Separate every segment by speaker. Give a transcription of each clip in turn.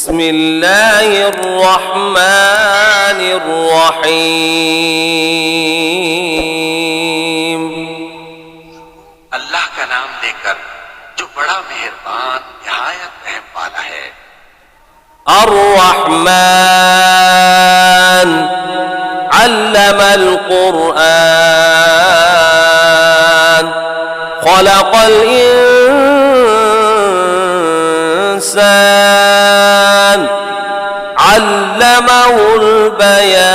Speaker 1: बिस्मिल्लाहिर्रहमानिर्रहीम।
Speaker 2: अल्लाह का नाम लेकर जो बड़ा मेहरबान निहायत रहम वाला है।
Speaker 1: अर्रहमान अल्लमल कुरआन खलक़ल इंसान अल्लमहुल बयान।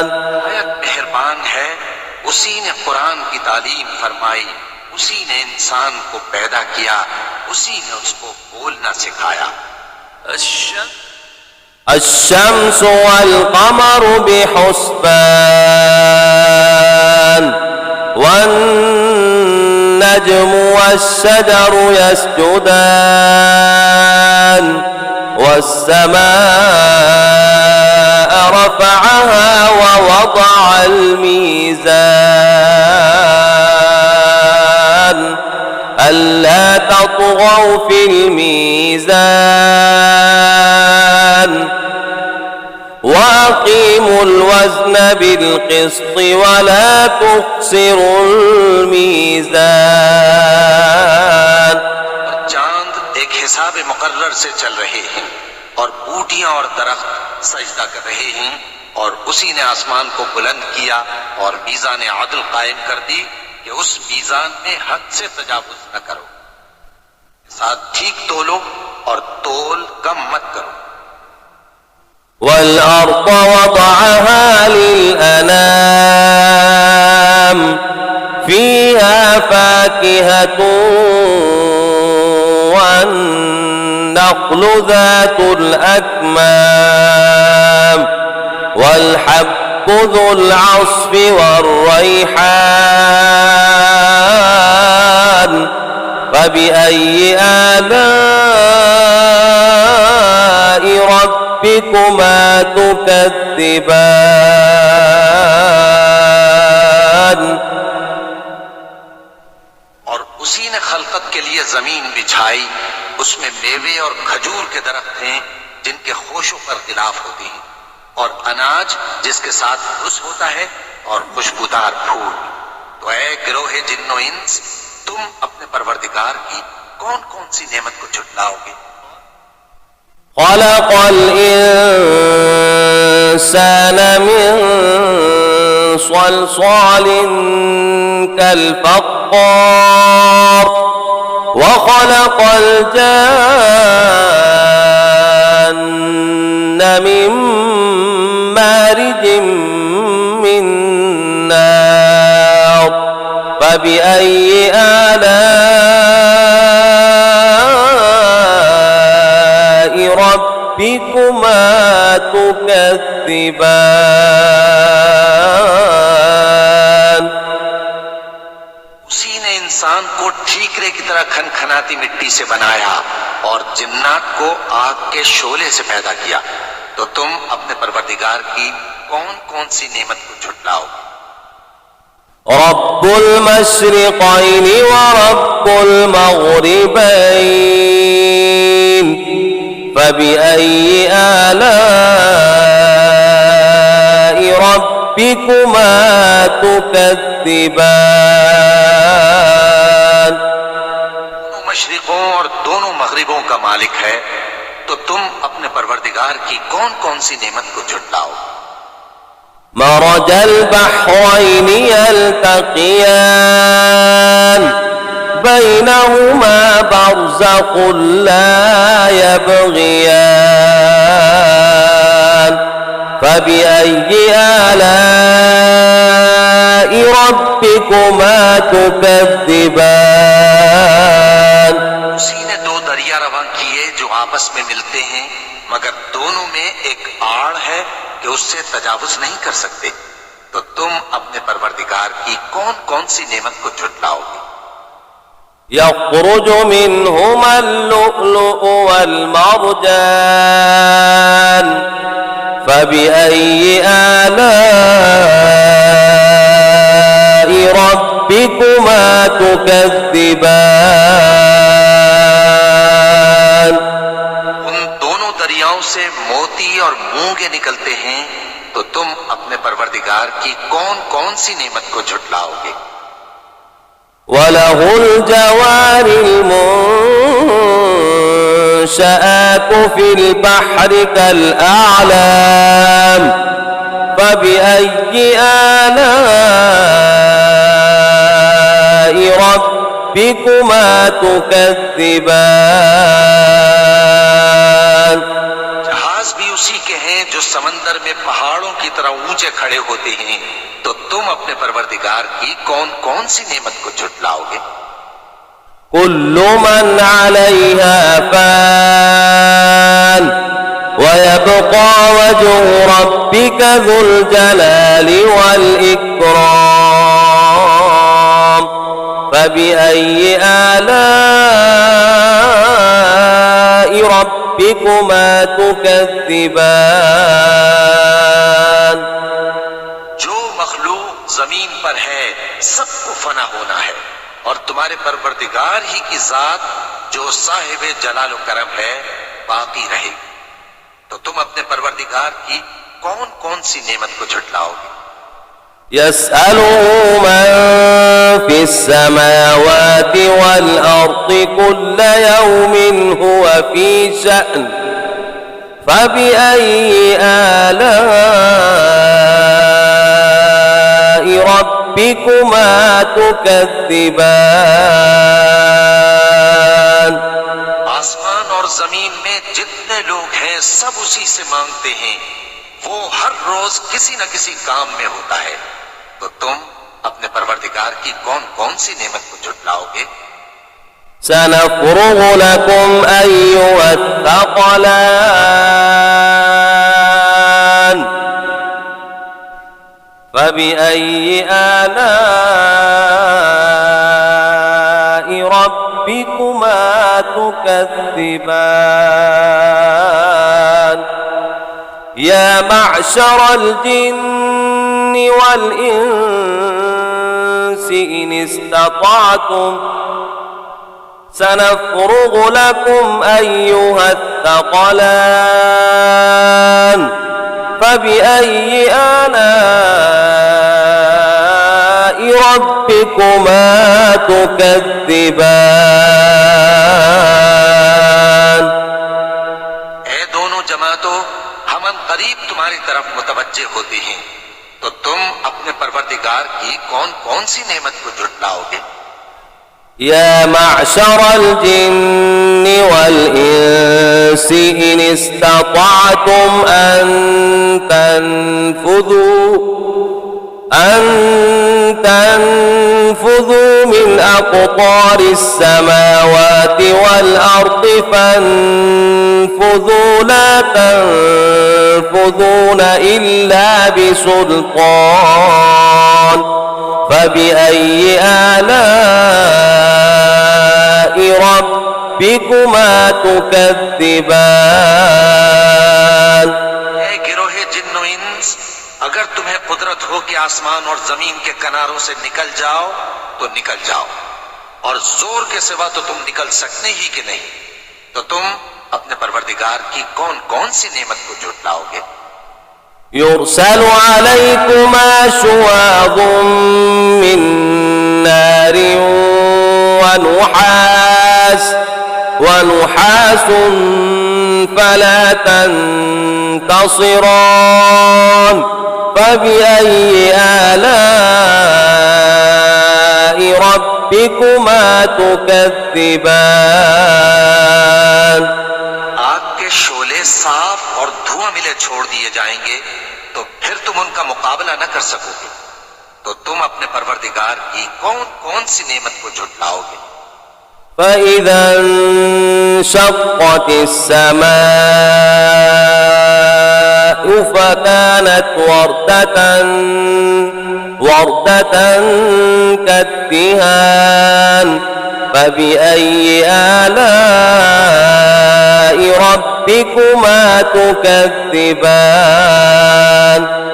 Speaker 2: निहायत मेहरबान है, उसी ने कुरान की तालीम फरमाई, उसी ने इंसान को पैदा किया, उसी ने उसको बोलना सिखाया।
Speaker 1: الشمس والقمر بحسبان والنجم والشجر يسجدان والسماء رفعها ووضع الميزان ألا تطغوا في الميزان وأقيموا الوزن بالقسط ولا تخسروا الميزان।
Speaker 2: चांद एक हिसाब मुकर्रर से चल रहे हैं और बूटियां और दरख्त सजदा कर रहे हैं, और उसी ने आसमान को बुलंद किया और मीज़ान आदल कायम कर दी कि उस मीज़ान में हद से तजावुज न करो, साथ ठीक तोलो और तोल कम मत करो।
Speaker 1: والأرض وضعها للأنام فيها فاكهة والنخل ذات الأكمام والحب ذو العصف والريحان فبأي آلاء ربكما تكذبان।
Speaker 2: और उसी ने खलकत के लिए जमीन बिछाई, उसमें मेवे और खजूर के दरख्त हैं जिनके खोशों पर गिलाफ होती हैं, और अनाज जिसके साथ घुस होता है, और खुशबूदार फूल। तो ऐ गिरोहे जिन्नो इंस, तुम अपने परवरदिगार की कौन कौन सी नेमत को झुटलाओगे।
Speaker 1: خلق الإنسان من صلصال كالفخار وخلق الجان من مارج من نار فبأي آلاء ربكما تكذبان।
Speaker 2: उसी ने इंसान को ठीकरे की तरह खनखनाती मिट्टी से बनाया और जिन्नात को आग के शोले से पैदा किया। तो तुम अपने परवरदिगार की कौन कौन सी नेमत को झुटलाओगे।
Speaker 1: رب المشرقين ورب المغربين فبأي آلاء ربكما تكذبان।
Speaker 2: दोनों मशरिकों और दोनों मगरिबों का मालिक है, तो तुम अपने परवरदिगार की कौन कौन सी नेमत को झुटलाओ।
Speaker 1: مرج البحرين يلتقيان بينهما برزخ لا يبغيان فبأي آلاء ربكما تكذبان।
Speaker 2: उसी ने दो दरिया रवां किए जो आपस में मिलते हैं, मगर दोनों में एक आड़ है कि उससे तजावुज नहीं कर सकते। तो तुम अपने परवरदिगार की कौन कौन सी नेमत को झुटलाओगे।
Speaker 1: يخرج منهما اللؤلؤ والمرجان فبأي آلاء ربكما تكذبان।
Speaker 2: से मोती और मूंगे निकलते हैं, तो तुम अपने परवरदिगार की कौन कौन सी नेमत को झुटलाओगे।
Speaker 1: وله الجوار المنشآت في البحر كالأعلام فبأي آلاء ربكما تكذبان।
Speaker 2: जहाज भी उसी के हैं जो समंदर में पहाड़ों की तरह ऊंचे खड़े होते हैं, तो तुम अपने परवरदिगार की कौन कौन सी नेमत को झुटलाओगे।
Speaker 1: كل من عليها فان ويبقى وجه ربك ذو الجلال والإكرام فبأي آلاء ربكما تكذبان।
Speaker 2: जो मखलूक जमीन पर है सबको फना होना है, और तुम्हारे परवरदिगार ही की जात जो साहिब जलाल व करम है बाकी रहेगी, तो तुम अपने परवरदिगार की कौन कौन सी नेमत को झुटलाओगे।
Speaker 1: يسأله من في السماوات والأرض كل يوم هو في شأن فبأي آلاء ربكما تكذبان।
Speaker 2: आसमान और जमीन में जितने लोग हैं सब उसी से मांगते हैं, वो हर रोज किसी न किसी काम में होता है, तो तुम अपने परवरदिगार की कौन कौन सी नेमत को झुटलाओगे।
Speaker 1: سنفرغ لكم أيها الثقلان فبأي آلاء ربكما تكذبان। يا معشر الجن والإنس إن استطعتم سنفرغ لكم أيها الثقلان فبأي آلاء ربكما تكذبان।
Speaker 2: ऐ दोनों जमातों, हम करीब तुम्हारी तरफ मुतवज्जे होते हैं, तो तुम अपने परवरदिगार की कौन कौन सी नेमत को झुटलाओगे।
Speaker 1: يا معشر الجن والإنس إن استطعتم أن تنفذوا من أقطار السماوات والأرض فانفذوا لا تنفذون إلا بسلطان فبأي آلاء ربكما تكذبان।
Speaker 2: गिरोहे जिन्नो इंस, अगर तुम्हें कुदरत हो कि आसमान और जमीन के किनारों से निकल जाओ तो निकल जाओ, और जोर के सिवा तो तुम निकल सकते ही कि नहीं, तो तुम अपने परवरदिगार की कौन कौन सी नेमत को झुटलाओगे।
Speaker 1: يرسل عليكما شواظ من نار ونحاس فلا تنتصران فبأي آلاء ربكما تكذبان।
Speaker 2: आग के शोले साफ और धुआं मिले छोड़ दिए जाएंगे, तो फिर तुम उनका मुकाबला न कर सकोगे, तो तुम अपने परवरदिगार की कौन कौन सी नेमत को झुटलाओगे।
Speaker 1: فإذا انشقت السماء فكانت وردة كالدهان فبأي آلاء ربكما تكذبان।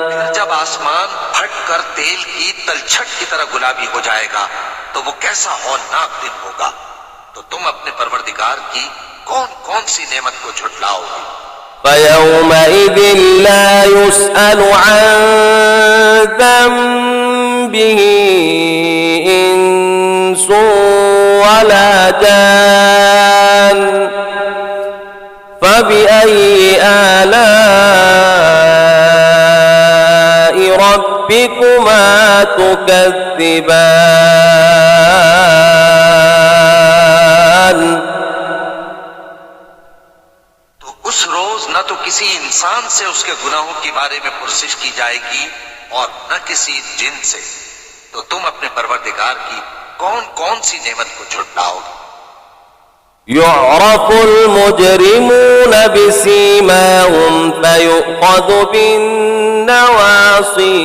Speaker 2: फिर जब आसमान फट कर तेल की तलछट की तरह गुलाबी हो जाएगा, तो वो कैसा हौलनाक दिन होगा, तो तुम अपने परवरदिगार की कौन कौन सी नेमत को झुटलाओगे।
Speaker 1: فيومئذ لا يسأل عن ذنبه إنس ولا جان فبأي آلاء ربكما تكذبان
Speaker 2: तो उस रोज न तो किसी इंसान से उसके गुनाहों के बारे में पुरसिश की जाएगी और न किसी जिन से। तो तुम अपने परवरदिगार की कौन कौन सी नेमत को झुटलाओगे।
Speaker 1: يعرف المجرمون بسيماهم فيؤخذ بالنواصي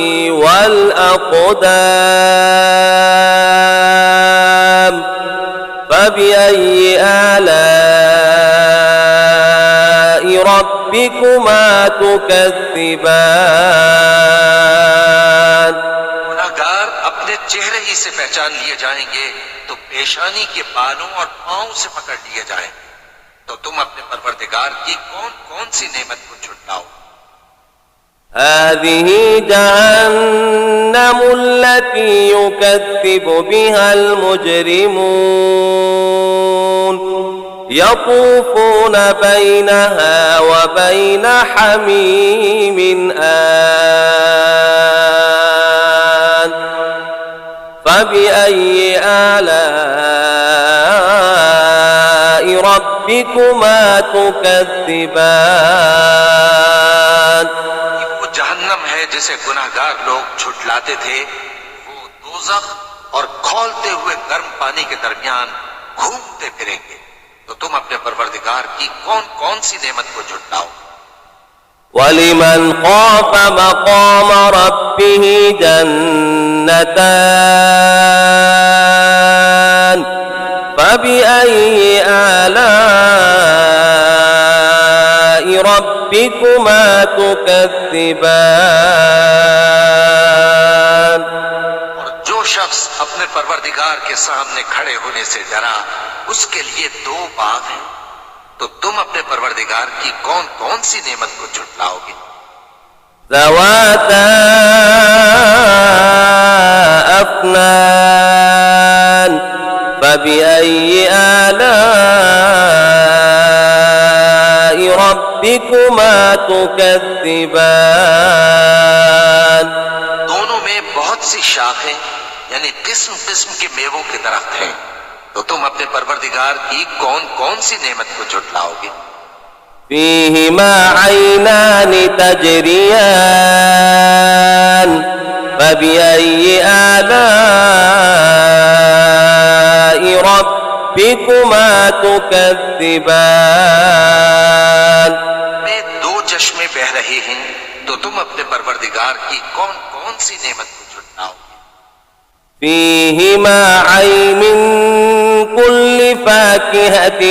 Speaker 1: والأقدام فبأي آلاء ربكما تكذبان
Speaker 2: गुनाहगार अपने चेहरे ही से पहचान लिए जाएंगे तो पेशानी के बालों और पांव से पकड़ लिए जाएंगे। तो तुम अपने परवरदिगार की कौन कौन सी नेमत को झुटलाओ।
Speaker 1: هذه جهنم التي يكذب بها المجرمون يطوفون بينها وبين حميم آن فبأي آلاء ربكما تكذبان
Speaker 2: वो जहन्नम है जिसे गुनाहगार लोग झुटलाते थे। वो दोज़ख और खौलते हुए गर्म पानी के दरमियान घूमते फिरेंगे। तो तुम अपने परवरदिगार की कौन कौन सी नेमत को झुटलाओ।
Speaker 1: ولمن خاف مقام ربه جنتان فبأي آلاء ربكما تكذبان
Speaker 2: और जो शख्स अपने परवरदिगार के सामने खड़े होने से डरा उसके लिए दो बाग हैं। तो तुम अपने परवरदिगार की कौन कौन सी नेमत को झुटलाओगे।
Speaker 1: ذواتا أفنان فبأي آلاء ربكما تكذبان
Speaker 2: दोनों में बहुत सी शाखें यानी किस्म किस्म के मेवों के दरख्त हैं। तो तुम अपने परवरदिगार की कौन कौन सी नेमत को झुटलाओगे।
Speaker 1: فيهما عينان تجريان فبأي آلاء ربكما تكذبان
Speaker 2: में दो चश्मे बह रहे हैं। तो तुम अपने परवरदिगार की कौन कौन सी नेमत को झुटलाओगे।
Speaker 1: فيهما عين من كل فاكهة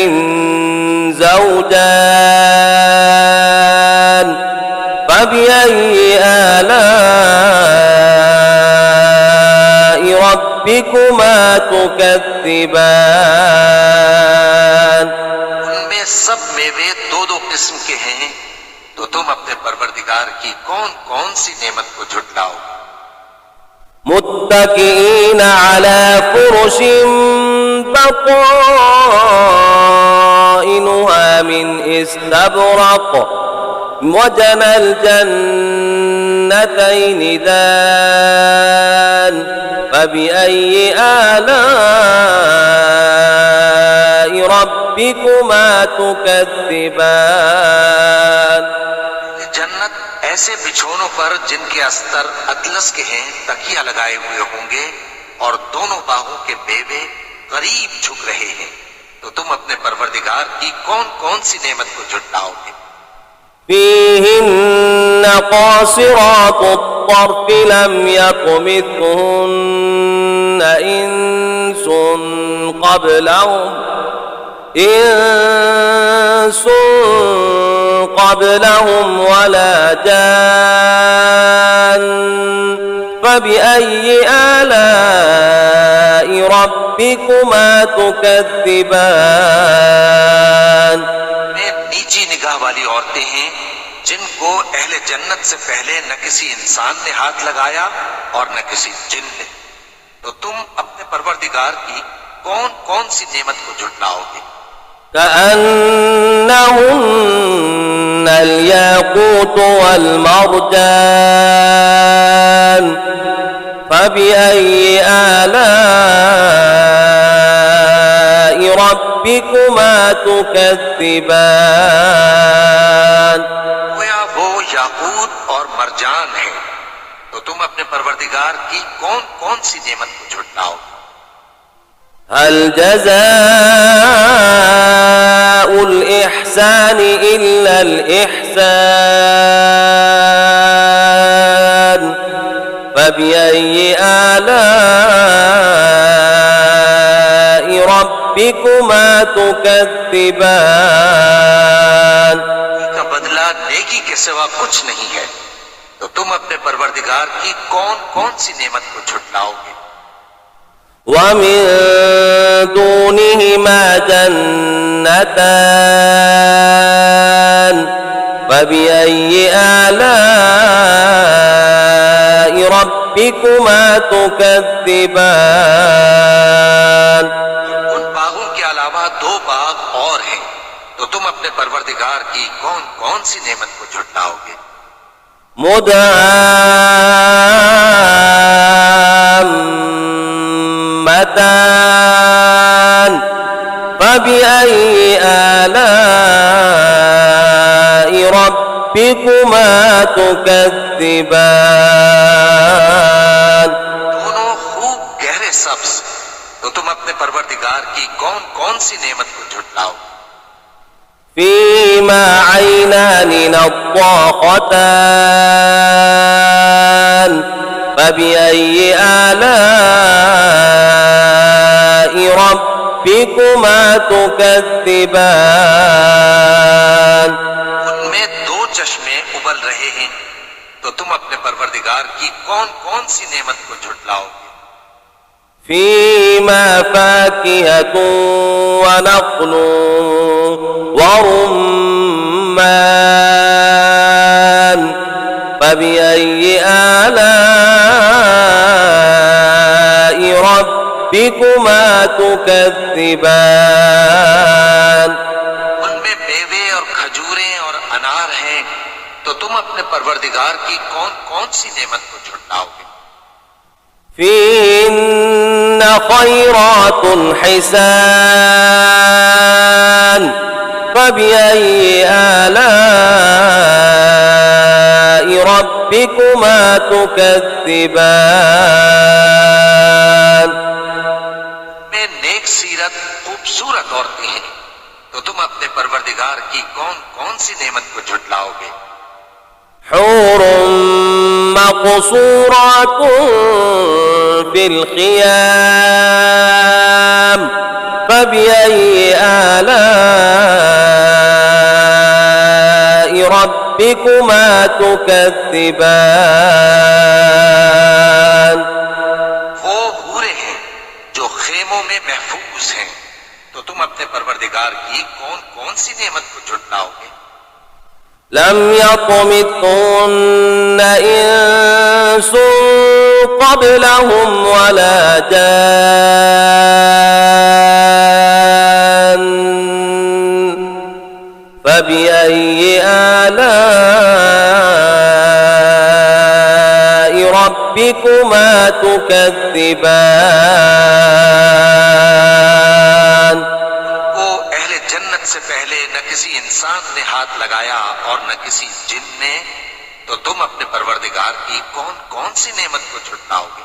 Speaker 1: زوجان فبأي آلاء ربكما تكذبان
Speaker 2: उनमें सब मेवे दो दो किस्म के हैं। तो तुम अपने परवरदिगार की कौन कौन सी नेमत को झुटलाओगे।
Speaker 1: متكئين على فرش بطائنها من استبرق وجنى الجنتين دان فبأي آلاء ربكما تكذبان
Speaker 2: जन्नत ऐसे बिछोनों पर जिनके अस्तर अतलस के हैं तकिया लगाए हुए होंगे और दोनों बाहों के मेवे करीब झुक रहे हैं। तो तुम अपने परवरदिगार की कौन कौन सी नेमत को झुटलाओगे।
Speaker 1: فيهن قاصرات الطرف لم يطمثهن إنس قبلهم ولا جان فبأي آلاء ربكما تكذبان
Speaker 2: नीची निगाह वाली औरतें हैं जिनको अहले जन्नत से पहले न किसी इंसान ने हाथ लगाया और न किसी जिन ने। तो तुम अपने परवरदिगार की कौन कौन सी नेमत को झुटलाओगे?
Speaker 1: كأنهن الياقوت والمرجان فبأي آلاء ربكما تكذبان
Speaker 2: गोया वो याकूत और मरजान है। तो तुम अपने परवरदिगार की कौन कौन सी नेमत को झुटलाओगे?
Speaker 1: هل جزاء الإحسان إلا الإحسان فبأي آلاء ربكما تكذبان
Speaker 2: का बदला नेकी के सिवा कुछ नहीं है। तो तुम अपने परवरदिगार की कौन कौन सी नेमत को झुटलाओगे?
Speaker 1: ومن دونهما جنتان فبأي آلاء ربكما تكذبان
Speaker 2: उन बागों के अलावा दो बाग और हैं। तो तुम अपने परवरदिगार की कौन कौन सी नेमत को झुटलाओगे?
Speaker 1: مدهامتان فبأي آلاء ربكما تكذبان
Speaker 2: दोनों खूब गहरे सब्ज। तो तुम अपने परवरदिगार की कौन कौन सी नेमत को झुटलाओगे?
Speaker 1: فيما عينان نضاختان فبأي آلاء ربكما تكذبان
Speaker 2: उनमें दो चश्मे उबल रहे हैं। तो तुम अपने परवरदिगार की कौन कौन सी नेमत को झुटलाओगे?
Speaker 1: فيما فاكهة ونخل ورمان فبأي آلاء ربكما تكذبان
Speaker 2: उनमें मेवे और खजूरें और अनार हैं। तो तुम अपने परवरदिगार की कौन कौन सी नेमत को झुटलाओगे?
Speaker 1: فيهن خيرات حسان فبأي آلاء ربكما تكذبان
Speaker 2: में नेक सीरत खूबसूरत औरतें हैं। तो तुम अपने परवरदिगार की कौन कौन सी नेमत को झुटलाओगे?
Speaker 1: حور مقصورات في الخيام فبأي آلاء ربكما تكذبان
Speaker 2: वो हूरे हैं जो खेमों में महफूज हैं। तो तुम अपने परवरदिगार की कौन कौन सी नेमत को झुटलाओगे?
Speaker 1: لم يطمثهن إنس قبلهم ولا جان فبأي آلاء ربكما تكذبان
Speaker 2: वो अहले जन्नत से पहले न किसी इंसान ने हाथ लगाया और न किसी जिन ने। तो तुम अपने परवरदिगार की कौन कौन सी नेमत को झुटलाओगे?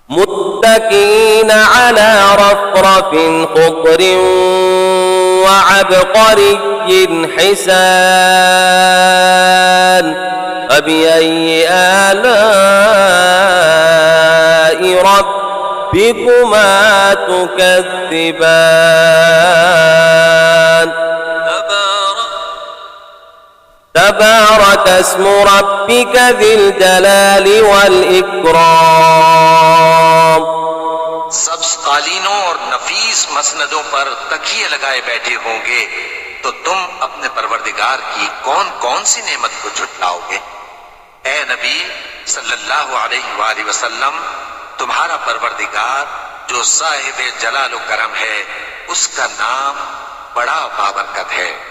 Speaker 1: متكئين على رفرف خضر وعبقري حسان فبأي آلاء ربكما تكذبان تبارك اسم ربك ذي الجلال والإكرام
Speaker 2: सब्ज कालीनों और नफीस मसनदों पर तकिए लगाए बैठे होंगे। तो तुम अपने परवरदिगार की कौन कौन सी नेमत को झुटलाओगे। ए नबी सल्लल्लाहु अलैहि वसल्लम, तुम्हारा परवरदिगार जो साहिब जलाल करम है, उसका नाम बड़ा बाबरकत है।